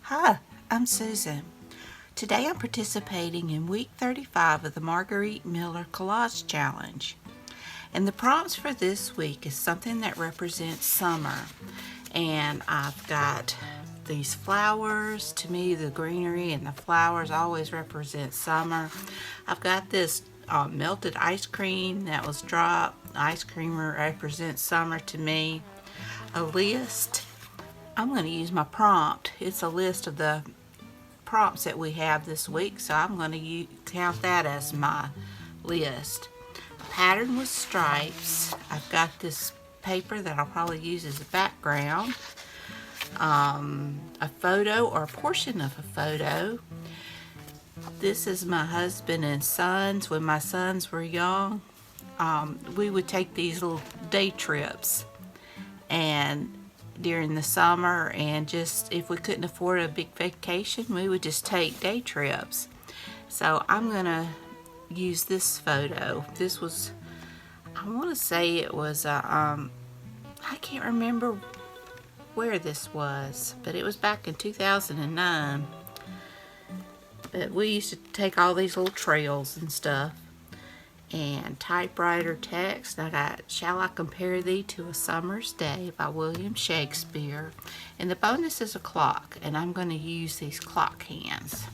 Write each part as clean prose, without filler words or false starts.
Hi, I'm Susan. Today I'm participating in week 35 of the Margarete Miller Collage Challenge. And the prompts for this week is something that represents summer. And I've got these flowers. To me, the greenery and the flowers always represent summer. I've got this melted ice cream that was dropped. Ice cream represents summer to me. A list. I'm going to use my prompt. It's a list of the prompts that we have this week, so I'm going to count that as my list. A pattern with stripes. I've got this paper that I'll probably use as a background. A photo or a portion of a photo. This is my husband and sons. When my sons were young, we would take these little day trips and during the summer, and just if we couldn't afford a big vacation, we would just take day trips. So I'm gonna use this photo. This was, I want to say it was I can't remember where this was, but it was back in 2009. But we used to take all these little trails and stuff. And typewriter text. I got Shall I Compare Thee to a Summer's Day by William Shakespeare. And the bonus is a clock, and I'm going to use these clock hands.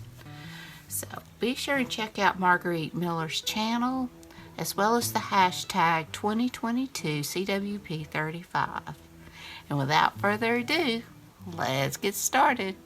So be sure and check out Margarete Miller's channel, as well as the hashtag 2022 CWP35. And without further ado, let's get started.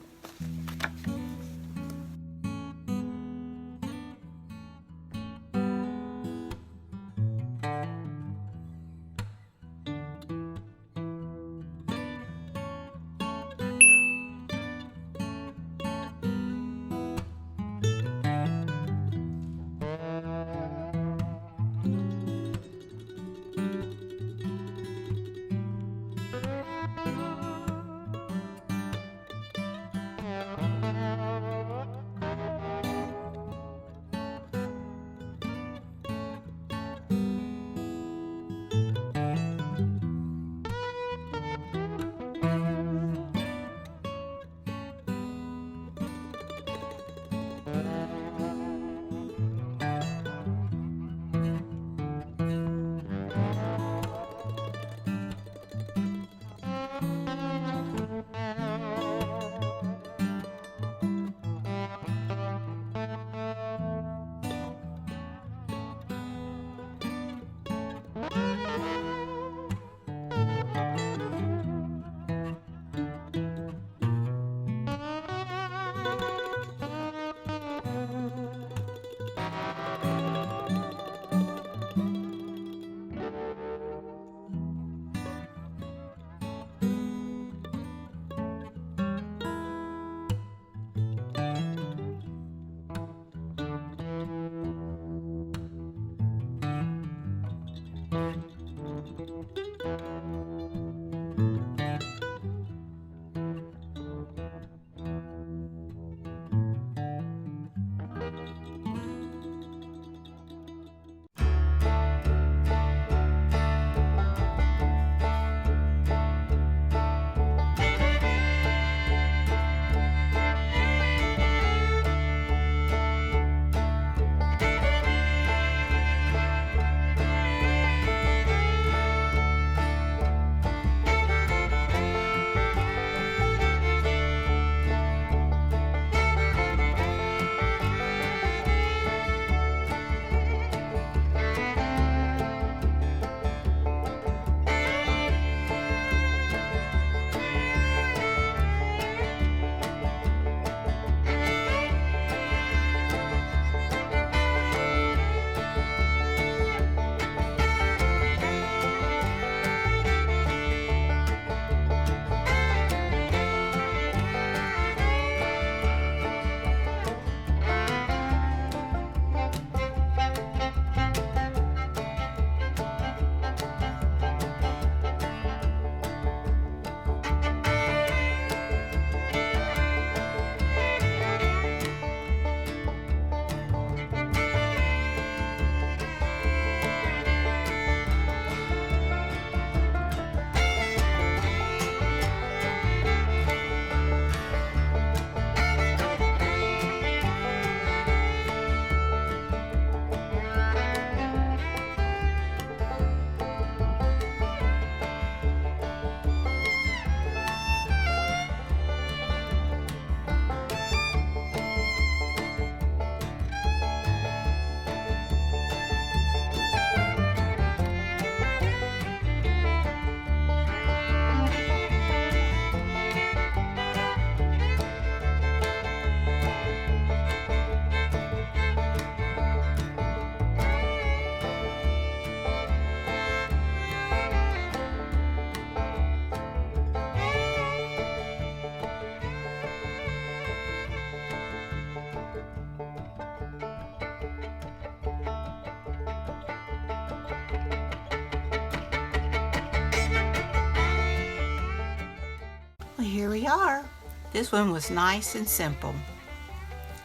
here we are. This one was nice and simple.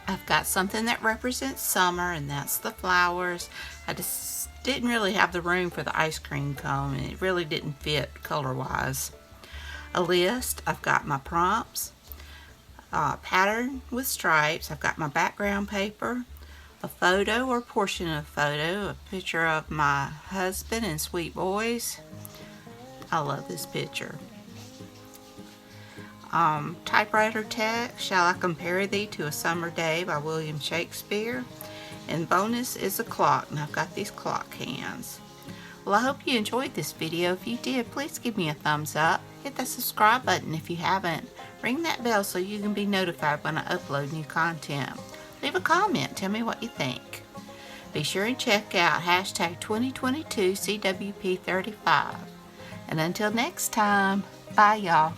I've got something that represents summer, and that's the flowers. I just didn't really have the room for the ice cream cone, and it really didn't fit color-wise. A list, I've got my prompts, pattern with stripes, I've got my background paper, a photo or portion of a photo, a picture of my husband and sweet boys. I love this picture. Typewriter text, Shall I Compare Thee to a Summer Day by William Shakespeare. And bonus is a clock, and I've got these clock hands. Well, I hope you enjoyed this video. If you did, please give me a thumbs up. Hit that subscribe button if you haven't. Ring that bell so you can be notified when I upload new content. Leave a comment, tell me what you think. Be sure and check out hashtag 2022 CWP35. And until next time, bye y'all.